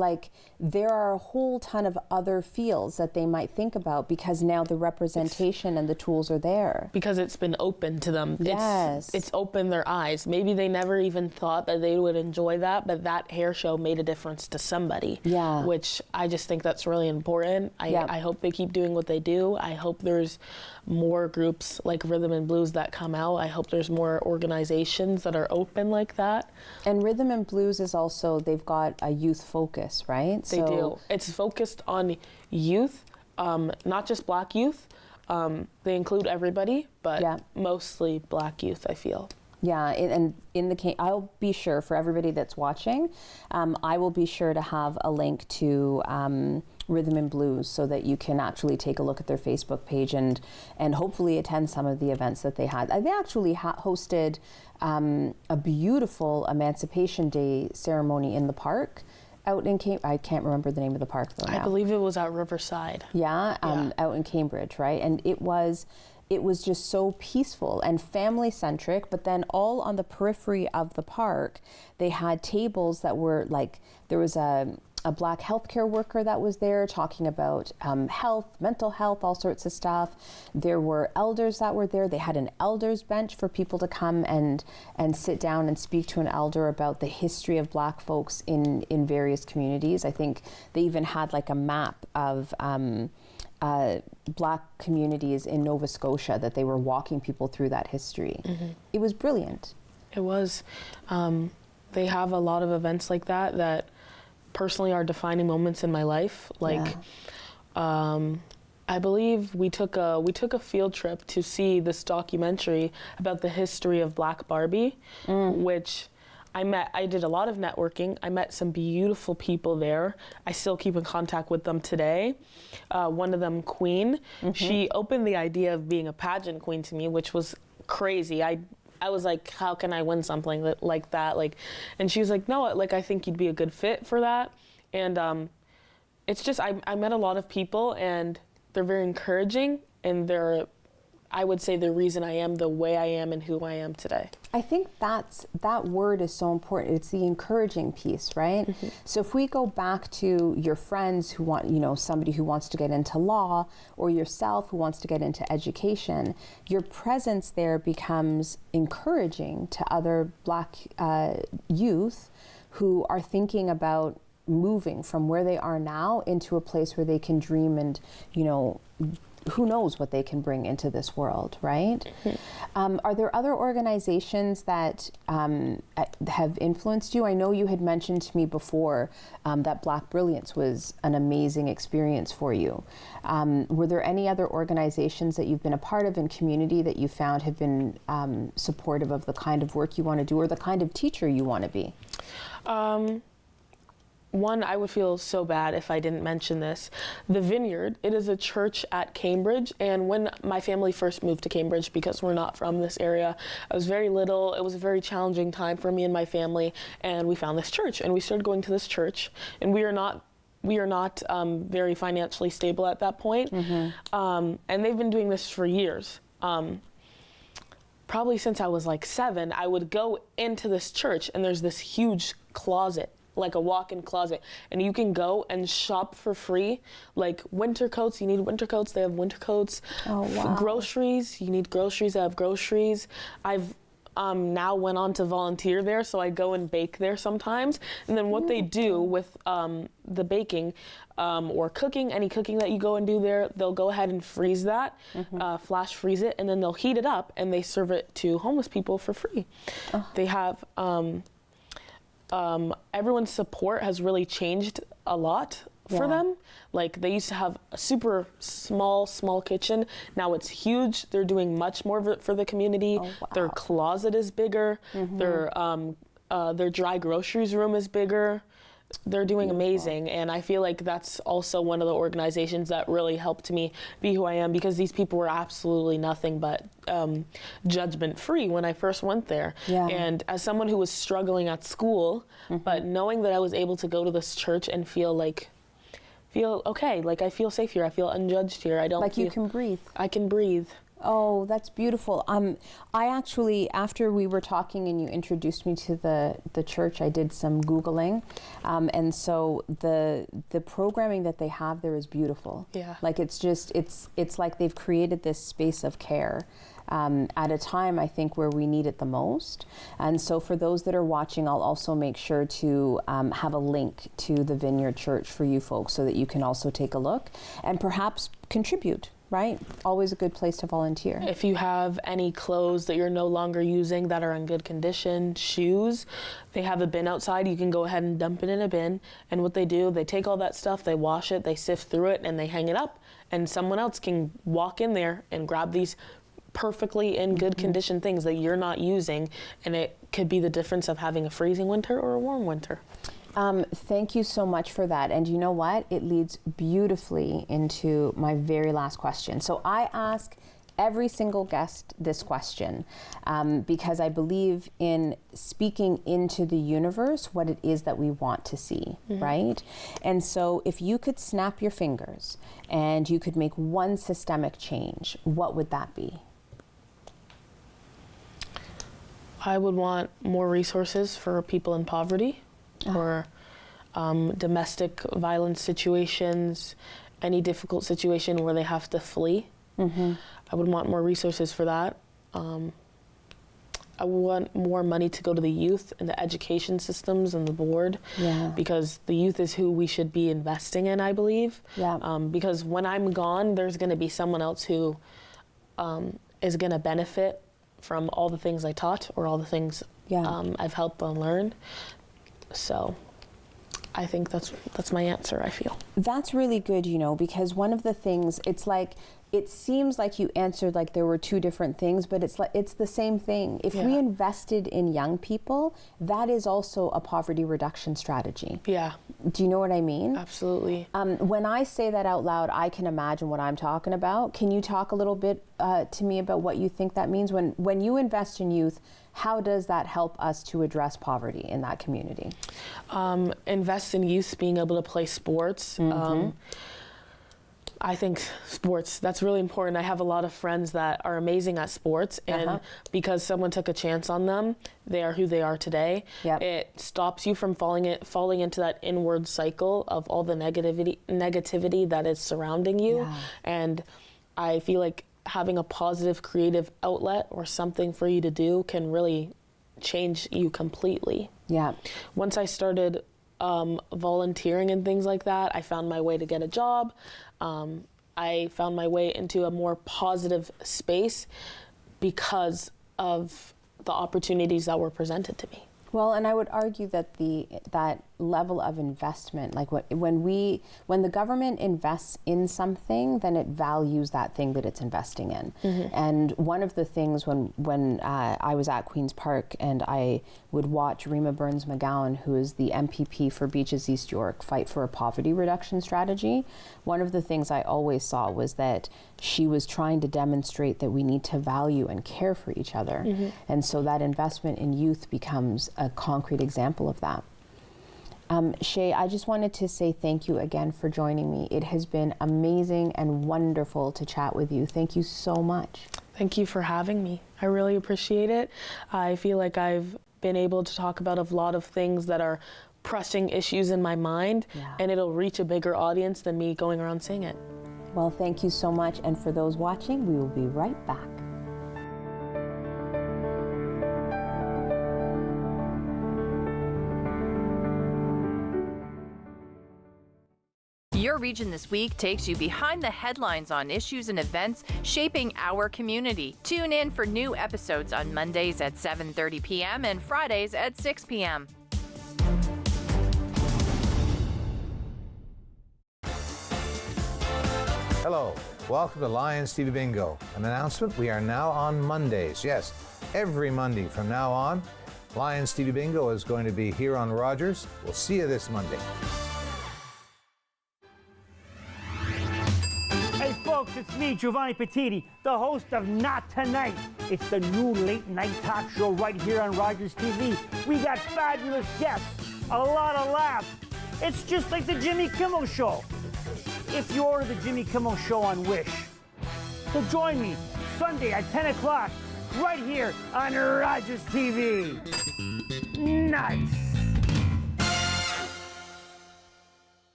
there are a whole ton of other fields that they might think about because now the representation and the tools are there. Because it's been open to them. Yes. It's opened their eyes. Maybe they never even thought that they would enjoy that, but that hair show made a difference to somebody. Which I just think that's really important. I hope they keep doing what they do. I hope there's more groups like Rhythm and Blues that come out. I hope there's more organizations that are open like that. And Rhythm and Blues is also, they've got a youth focus, right? They do. It's focused on youth, not just black youth. They include everybody, but mostly black youth, I feel. And in the case, I'll be sure for everybody that's watching, I will be sure to have a link to Rhythm and Blues so that you can actually take a look at their Facebook page and hopefully attend some of the events that they had. They actually hosted a beautiful Emancipation Day ceremony in the park out in Cambridge. I can't remember the name of the park though now. I believe it was at Riverside. Out in Cambridge, right? And it was just so peaceful and family-centric, but then all on the periphery of the park, they had tables that were like, there was a black healthcare worker that was there talking about health, mental health, all sorts of stuff. There were elders that were there. They had an elders bench for people to come and sit down and speak to an elder about the history of black folks in various communities. I think they even had like a map of Black communities in Nova Scotia, that they were walking people through that history. It was brilliant. It was. They have a lot of events like that that personally are defining moments in my life. Like, I believe we took a field trip to see this documentary about the history of Black Barbie, which I did a lot of networking. I met some beautiful people there. I still keep in contact with them today. One of them, Queen, she opened the idea of being a pageant queen to me, which was crazy. I was like, how can I win something like that? Like, and she was like, no, like, I think you'd be a good fit for that. And it's just, I met a lot of people, and they're very encouraging, and I would say the reason I am the way I am and who I am today. I think that word is so important. It's the encouraging piece, right? So if we go back to your friends who want, somebody who wants to get into law, or yourself who wants to get into education, your presence there becomes encouraging to other Black youth who are thinking about moving from where they are now into a place where they can dream and, who knows what they can bring into this world, right? Are there other organizations that have influenced you? I know you had mentioned to me before that Black Brilliance was an amazing experience for you. Were there any other organizations that you've been a part of in community that you found have been supportive of the kind of work you want to do, or the kind of teacher you want to be? One, I would feel so bad if I didn't mention this. The Vineyard, it is a church at Cambridge, and when my family first moved to Cambridge, because we're not from this area, I was very little. It was a very challenging time for me and my family, and we found this church, and we started going to this church, and we are not very financially stable at that point, and they've been doing this for years. Probably since I was like 7, I would go into this church, and there's this huge closet, like a walk-in closet, and you can go and shop for free, like winter coats. You need winter coats, they have winter coats. Oh, wow. Groceries, you need groceries, they have groceries. I've now went on to volunteer there, so I go and bake there sometimes. And then what they do with the baking or cooking, any cooking that you go and do there, they'll go ahead and freeze that, flash freeze it, and then they'll heat it up and they serve it to homeless people for free. They have everyone's support has really changed a lot for them. Like, they used to have a super small kitchen. Now it's huge. They're doing much more for the community. Oh, wow. Their closet is bigger. Their dry groceries room is bigger. They're doing amazing, and I feel like that's also one of the organizations that really helped me be who I am, because these people were absolutely nothing but judgment-free when I first went there. And as someone who was struggling at school, but knowing that I was able to go to this church and feel okay, like I feel safe here, I feel unjudged here. I don't like you can breathe. I can breathe. Oh, that's beautiful. I actually, after we were talking and you introduced me to the church, I did some Googling. And so the programming that they have there is beautiful. Yeah. Like, it's like they've created this space of care at a time, I think, where we need it the most. And so for those that are watching, I'll also make sure to have a link to the Vineyard Church for you folks, so that you can also take a look and perhaps contribute. Right? Always a good place to volunteer. If you have any clothes that you're no longer using that are in good condition, shoes, they have a bin outside. You can go ahead and dump it in a bin. And what they do, they take all that stuff, they wash it, they sift through it, and they hang it up. And someone else can walk in there and grab these perfectly in good condition things that you're not using. And it could be the difference of having a freezing winter or a warm winter. Thank you so much for that. And you know what? It leads beautifully into my very last question. So I ask every single guest this question because I believe in speaking into the universe what it is that we want to see, right? And so if you could snap your fingers and you could make one systemic change, what would that be? I would want more resources for people in poverty. Or domestic violence situations, any difficult situation where they have to flee. I would want more resources for that. I want more money to go to the youth and the education systems and the board, because the youth is who we should be investing in, I believe. Because when I'm gone, there's going to be someone else who is going to benefit from all the things I taught or all the things I've helped them learn. So I think that's my answer, I feel. That's really good, you know, because one of the things, it's like, it seems like you answered like there were two different things, but it's the same thing. If we invested in young people, that is also a poverty reduction strategy. Yeah. Do you know what I mean? Absolutely. When I say that out loud, I can imagine what I'm talking about. Can you talk a little bit to me about what you think that means? When you invest in youth, how does that help us to address poverty in that community? Invest in youth being able to play sports. I think sports, that's really important. I have a lot of friends that are amazing at sports, and because someone took a chance on them, they are who they are today. It stops you from falling into that inward cycle of all the negativity that is surrounding you. And I feel like having a positive creative outlet or something for you to do can really change you completely. Once I started volunteering and things like that, I found my way to get a job. I found my way into a more positive space because of the opportunities that were presented to me. Well, and I would argue that that level of investment, like when the government invests in something, then it values that thing that it's investing in. And one of the things when I was at Queen's Park and I would watch Rima Burns-McGowan, who is the MPP for Beaches East York, fight for a poverty reduction strategy, one of the things I always saw was that she was trying to demonstrate that we need to value and care for each other. And so that investment in youth becomes a concrete example of that. Shay, I just wanted to say thank you again for joining me. It has been amazing and wonderful to chat with you. Thank you so much. Thank you for having me. I really appreciate it. I feel like I've been able to talk about a lot of things that are pressing issues in my mind, and it'll reach a bigger audience than me going around saying it. Well, thank you so much. And for those watching, we will be right back. Your Region This Week takes you behind the headlines on issues and events shaping our community. Tune in for new episodes on Mondays at 7:30 p.m. and Fridays at 6 p.m. Hello, welcome to Lions TV Bingo. An announcement, we are now on Mondays. Yes, every Monday from now on, Lions TV Bingo is going to be here on Rogers. We'll see you this Monday. Hey folks, it's me, Giovanni Petiti, the host of Not Tonight. It's the new late night talk show right here on Rogers TV. We got fabulous guests, a lot of laughs. It's just like the Jimmy Kimmel Show, if you order the Jimmy Kimmel Show on Wish. So join me Sunday at 10 o'clock right here on Rogers TV. Nice.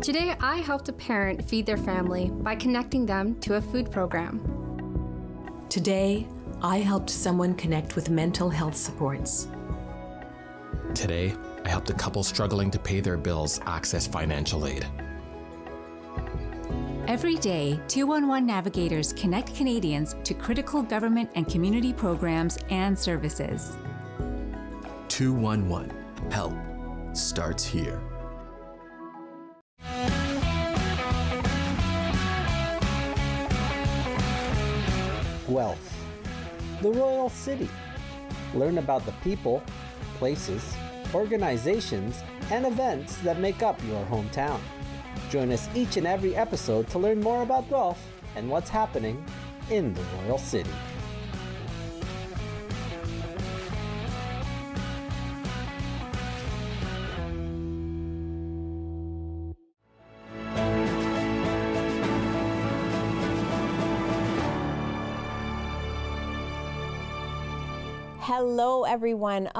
Today, I helped a parent feed their family by connecting them to a food program. Today, I helped someone connect with mental health supports. Today, I helped a couple struggling to pay their bills access financial aid. Every day, 211 navigators connect Canadians to critical government and community programs and services. 211. Help starts here. Guelph, the Royal City. Learn about the people, places, organizations, and events that make up your hometown. Join us each and every episode to learn more about Guelph and what's happening in the Royal City. Hello, everyone.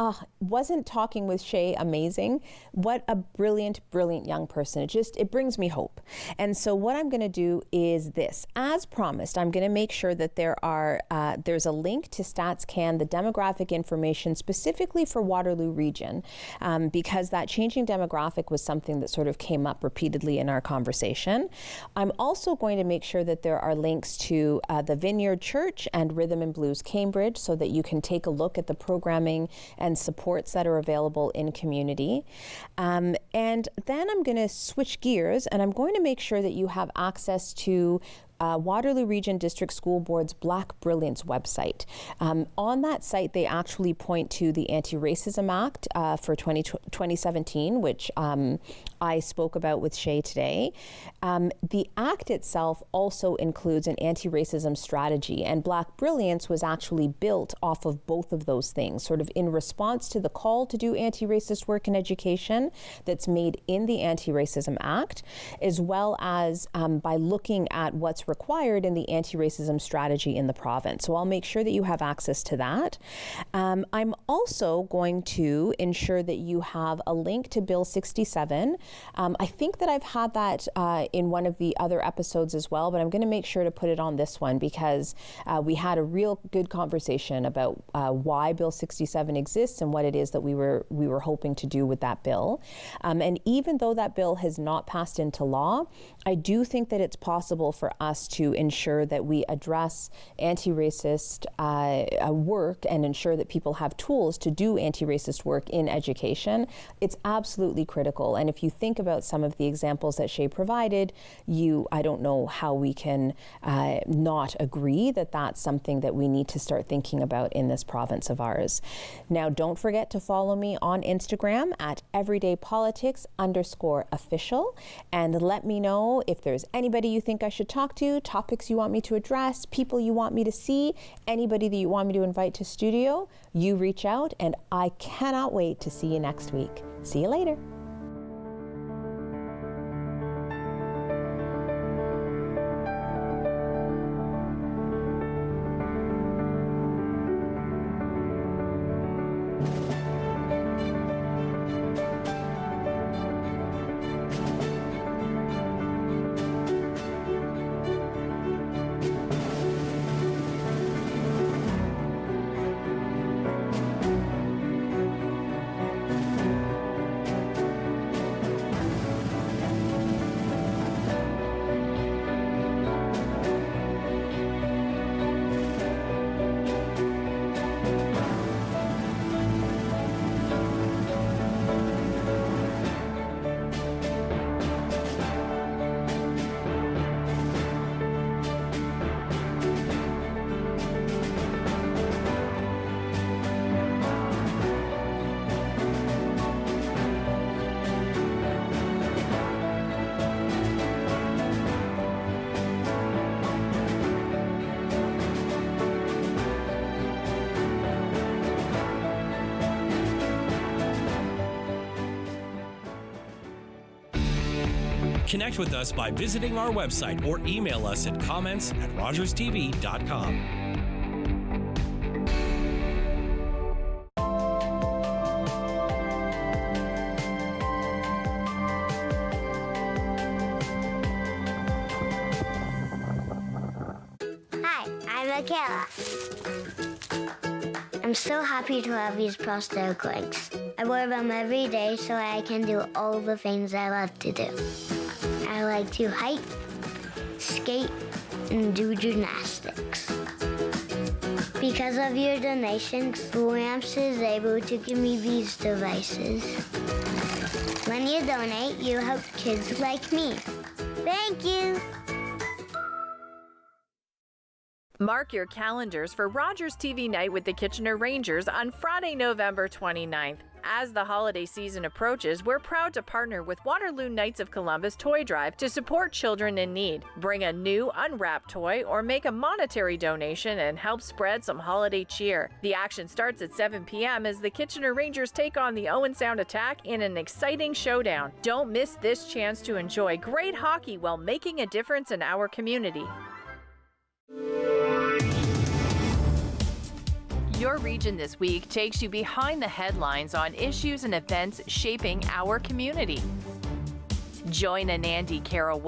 Wasn't talking with Shay amazing? What a brilliant, brilliant young person. It brings me hope. And so what I'm going to do is this. As promised, I'm going to make sure that there's a link to StatsCan, the demographic information specifically for Waterloo region, because that changing demographic was something that sort of came up repeatedly in our conversation. I'm also going to make sure that there are links to the Vineyard Church and Rhythm and Blues Cambridge so that you can take a look at the programming and supports that are available in community. And then I'm going to switch gears and I'm going to make sure that you have access to Waterloo Region District School Board's Black Brilliance website. On that site, they actually point to the Anti-Racism Act for 2017, which I spoke about with Shay today. The act itself also includes an anti-racism strategy, and Black Brilliance was actually built off of both of those things, sort of in response to the call to do anti-racist work in education that's made in the Anti-Racism Act, as well as by looking at what's required in the anti-racism strategy in the province. So I'll make sure that you have access to that. I'm also going to ensure that you have a link to Bill 67. I think that I've had that in one of the other episodes as well, but I'm going to make sure to put it on this one because we had a real good conversation about why Bill 67 exists and what it is that we were hoping to do with that bill. And even though that bill has not passed into law, I do think that it's possible for us to ensure that we address anti-racist work and ensure that people have tools to do anti-racist work in education. It's absolutely critical. And if you think about some of the examples that Shay provided, I don't know how we can not agree that that's something that we need to start thinking about in this province of ours. Now, don't forget to follow me on Instagram at everydaypolitics_official and let me know if there's anybody you think I should talk to, topics you want me to address, people you want me to see, anybody that you want me to invite to studio. You reach out, and I cannot wait to see you next week. See you later. Connect with us by visiting our website or email us at comments@rogerstv.com. Hi, I'm Michaela. I'm so happy to have these prosthetic legs. I wear them every day so I can do all the things I love to do. I like to hike, skate, and do gymnastics. Because of your donations, Brilliance is able to give me these devices. When you donate, you help kids like me. Thank you! Mark your calendars for Rogers TV Night with the Kitchener Rangers on Friday, November 29th. As the holiday season approaches, we're proud to partner with Waterloo Knights of Columbus Toy Drive to support children in need. Bring a new unwrapped toy or make a monetary donation and help spread some holiday cheer. The action starts at 7 p.m. as the Kitchener Rangers take on the Owen Sound Attack in an exciting showdown. Don't miss this chance to enjoy great hockey while making a difference in our community. Your Region This Week takes you behind the headlines on issues and events shaping our community. Join Anandi Carroll